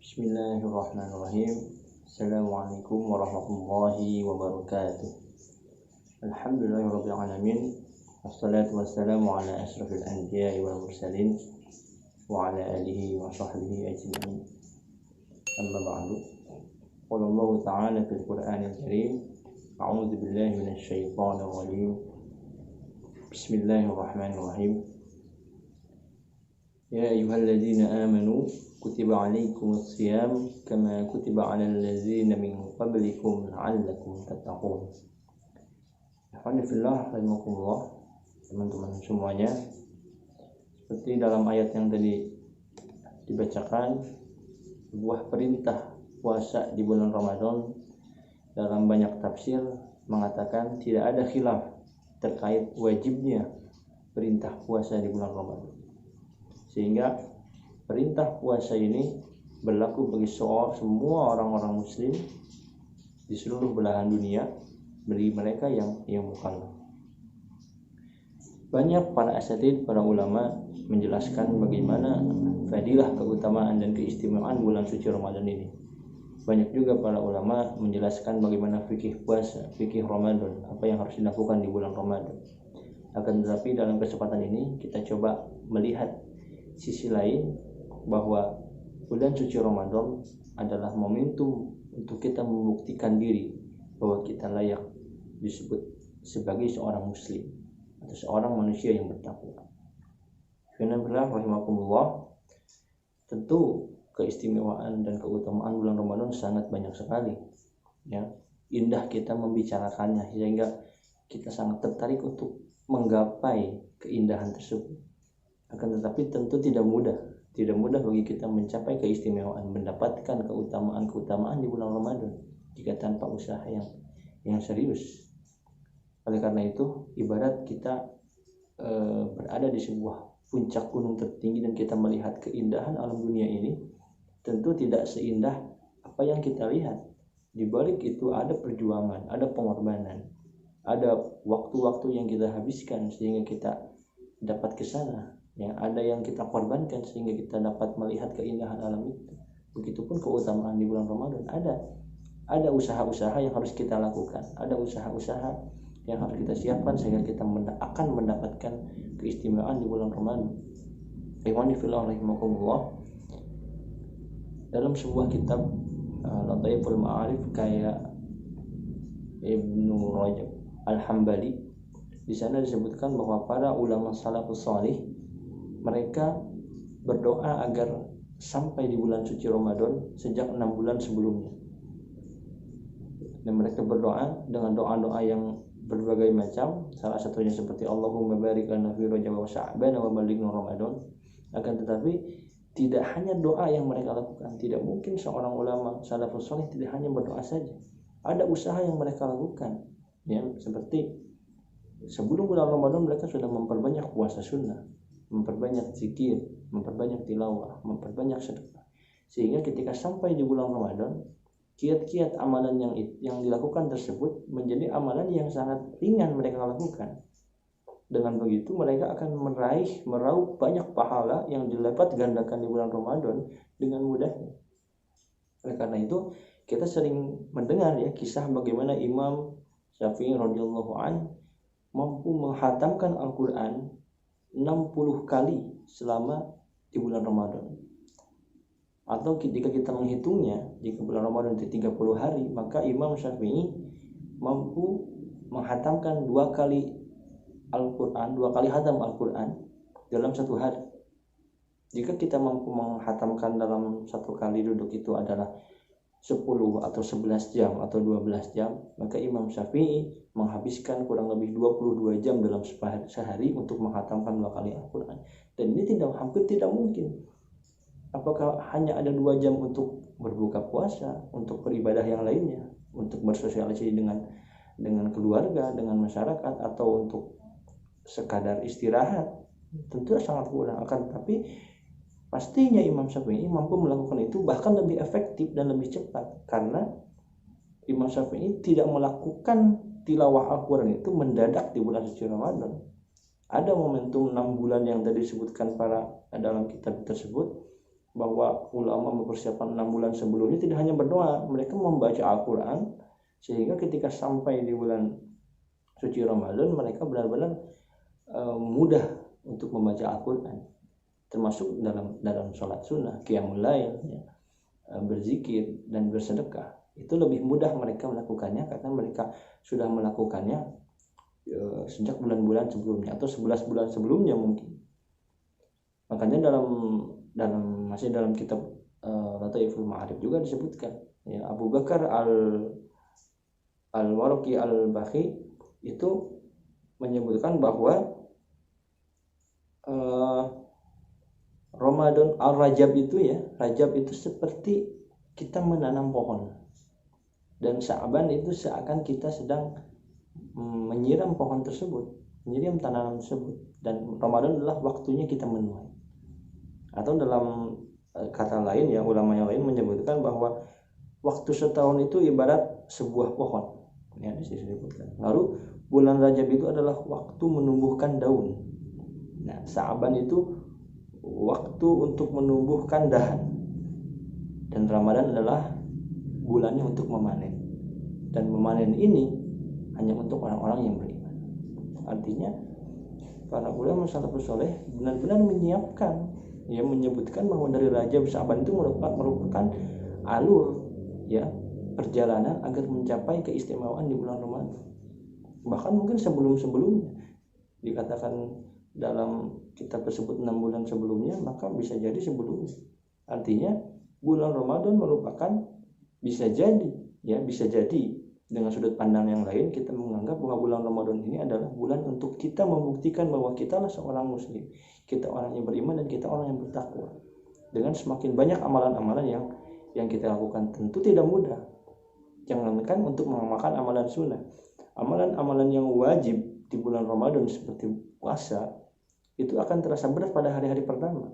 Bismillahirrahmanirrahim. Assalamualaikum warahmatullahi wabarakatuh. Alhamdulillahirabbil alamin. Wassalatu wassalamu ala asyrafil anbiya'i wal mursalin wa ala alihi wa sahbihi ajma'in. Amma ba'du. Qala Allah ta'ala fil Qur'anil Karim. A'udzu billahi minasy syaithanir rajim. Bismillahirrahmanirrahim. Ya ayyuhalladzina amanu kutiba alaikumus shiyam kama kutiba alal ladzina min qablikum la'allakum tattaqun. Alhamdulillah, rahimakumullah, teman-teman semuanya. Seperti dalam ayat yang tadi dibacakan, sebuah perintah puasa di bulan Ramadan dalam banyak tafsir mengatakan tidak ada khilaf terkait wajibnya perintah puasa di bulan Ramadan. Sehingga perintah puasa ini berlaku bagi semua orang-orang muslim di seluruh belahan dunia, bagi mereka yang mukallaf. Banyak para asatidz, para ulama menjelaskan bagaimana fadilah, keutamaan dan keistimewaan bulan suci Ramadan ini. Banyak juga para ulama menjelaskan bagaimana fikih puasa, fikih Ramadan, apa yang harus dilakukan di bulan Ramadan. Akan tetapi dalam kesempatan ini kita coba melihat sisi lain, bahwa bulan suci Ramadan adalah momentum untuk kita membuktikan diri bahwa kita layak disebut sebagai seorang muslim atau seorang manusia yang bertakwa. Bismillah, rahimakumullah. Tentu keistimewaan dan keutamaan bulan Ramadan sangat banyak sekali, ya. Indah kita membicarakannya sehingga kita sangat tertarik untuk menggapai keindahan tersebut. Akan tetapi tentu tidak mudah bagi kita mencapai keistimewaan, mendapatkan keutamaan di bulan Ramadan jika tanpa usaha yang serius. Oleh karena itu, ibarat kita berada di sebuah puncak gunung tertinggi dan kita melihat keindahan alam dunia ini, tentu tidak seindah apa yang kita lihat. Di balik itu ada perjuangan, ada pengorbanan, ada waktu-waktu yang kita habiskan sehingga kita dapat ke sana. Ya, ada yang kita korbankan sehingga kita dapat melihat keindahan alam itu. Begitupun keutamaan di bulan Ramadan, ada usaha-usaha yang harus kita lakukan, ada usaha-usaha yang harus kita siapkan sehingga kita akan mendapatkan keistimewaan di bulan Ramadan. Ikhwani fillah rahimakumullah. Dalam sebuah kitab Lataiful Ma'arif kayak Ibnu Rajab Al-Hambali, di sana disebutkan bahwa para ulama salafus salih mereka berdoa agar sampai di bulan suci Ramadan sejak 6 bulan sebelumnya. Dan mereka berdoa dengan doa-doa yang berbagai macam, salah satunya seperti Allahumma barik lana fi Rajab wa Sya'ban wa balighna Ramadan. Akan tetapi tidak hanya doa yang mereka lakukan, tidak mungkin seorang ulama salafus saleh tidak hanya berdoa saja. Ada usaha yang mereka lakukan, ya, seperti sebelum bulan Ramadan mereka sudah memperbanyak puasa sunnah, memperbanyak zikir, memperbanyak tilawah, memperbanyak sedekah, sehingga ketika sampai di bulan Ramadan, kiat-kiat amalan yang dilakukan tersebut menjadi amalan yang sangat ringan mereka lakukan. Dengan begitu mereka akan meraup banyak pahala yang didapat gandakan di bulan Ramadan dengan mudahnya. Oleh karena itu kita sering mendengar ya kisah bagaimana Imam Syafi'i radhiyallahu anhu mampu menghatamkan Al-Quran 60 kali selama di bulan Ramadan. Atau jika kita menghitungnya, jika bulan Ramadan itu 30 hari, maka Imam Syafi'i mampu menghatamkan 2 kali Al-Quran, 2 kali hatam Al-Quran dalam 1 hari. Jika kita mampu menghatamkan dalam 1 kali duduk itu adalah 10 atau 11 jam atau 12 jam, maka Imam Syafi'i menghabiskan kurang lebih 22 jam dalam sehari untuk menghatamkan 2 kali Al-Quran. Dan ini hampir tidak mungkin. Apakah hanya ada 2 jam untuk berbuka puasa, untuk beribadah yang lainnya, untuk bersosialisasi dengan keluarga, dengan masyarakat, atau untuk sekadar istirahat? Tentu sangat kurang. Akan tetapi pastinya Imam Syafi'i mampu melakukan itu bahkan lebih efektif dan lebih cepat, karena Imam Syafi'i tidak melakukan tilawah Al-Quran itu mendadak di bulan suci Ramadan. Ada momentum 6 bulan yang tadi disebutkan dalam kitab tersebut, bahwa ulama mempersiapkan 6 bulan sebelumnya tidak hanya berdoa, mereka membaca Al-Quran sehingga ketika sampai di bulan suci Ramadan mereka benar-benar mudah untuk membaca Al-Quran, termasuk dalam sholat sunnah, qiyamul lail, ya, berzikir dan bersedekah. Itu lebih mudah mereka melakukannya karena mereka sudah melakukannya sejak bulan-bulan sebelumnya atau 11 bulan sebelumnya mungkin. Makanya masih dalam kitab Lataiful Ma'arif juga disebutkan, ya, Abu Bakar al-Waraqi al-Bakhi itu menyebutkan bahwa Ramadan al-Rajab itu, ya, Rajab itu seperti kita menanam pohon, dan Sya'ban itu seakan kita sedang menyiram pohon tersebut, menyiram tanaman tersebut, dan Ramadan adalah waktunya kita menuai. Atau dalam kata lain, ya, ulama yang lain menyebutkan bahwa waktu setahun itu ibarat sebuah pohon, ya, disebutkan. Lalu bulan Rajab itu adalah waktu menumbuhkan daun. Nah, Sya'ban itu waktu untuk menumbuhkan dahan, dan Ramadan adalah bulannya untuk memanen, dan memanen ini hanya untuk orang-orang yang beriman. Artinya para ulama salafus saleh benar-benar menyiapkan, ya, menyebutkan bahwa dari Rajab Sya'ban itu merupakan alur, ya, perjalanan agar mencapai keistimewaan di bulan Ramadan. Bahkan mungkin sebelum-sebelumnya dikatakan dalam kitab tersebut 6 bulan sebelumnya, maka bisa jadi sebelumnya. Artinya bulan Ramadan merupakan, bisa jadi dengan sudut pandang yang lain kita menganggap bahwa bulan Ramadan ini adalah bulan untuk kita membuktikan bahwa kita adalah seorang muslim, kita orang yang beriman, dan kita orang yang bertakwa. Dengan semakin banyak amalan-amalan yang kita lakukan, tentu tidak mudah. Jangankan untuk mengamalkan amalan sunnah, amalan-amalan yang wajib di bulan Ramadan seperti puasa itu akan terasa berat pada hari-hari pertama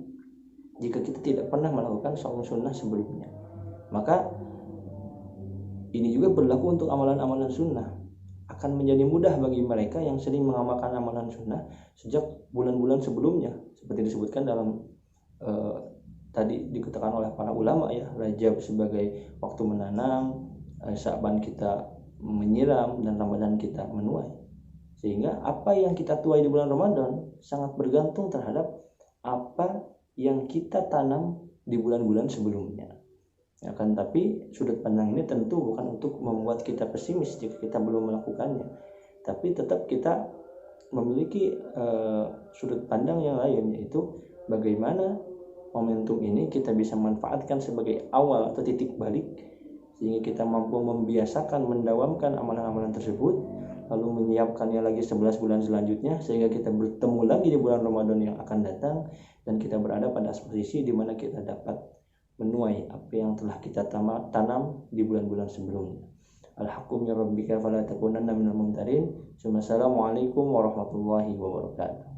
jika kita tidak pernah melakukan saum sunnah sebelumnya. Maka ini juga berlaku untuk amalan-amalan sunnah. Akan menjadi mudah bagi mereka yang sering mengamalkan amalan sunnah sejak bulan-bulan sebelumnya, seperti disebutkan dalam tadi dikatakan oleh para ulama, ya, Rajab sebagai waktu menanam, Sya'ban kita menyiram, dan Ramadan kita menuai. Sehingga apa yang kita tuai di bulan Ramadan sangat bergantung terhadap apa yang kita tanam di bulan-bulan sebelumnya. Ya kan, tapi sudut pandang ini tentu bukan untuk membuat kita pesimis jika kita belum melakukannya, tapi tetap kita memiliki sudut pandang yang lain, yaitu bagaimana momentum ini kita bisa manfaatkan sebagai awal atau titik balik sehingga kita mampu membiasakan, mendawamkan amalan-amalan tersebut, lalu menyiapkannya lagi 11 bulan selanjutnya sehingga kita bertemu lagi di bulan Ramadan yang akan datang, dan kita berada pada posisi di mana kita dapat menuai apa yang telah kita tanam di bulan-bulan sebelumnya. Al-haqqu min rabbika fala takunanna minal mumtarin. Assalamualaikum warahmatullahi wabarakatuh.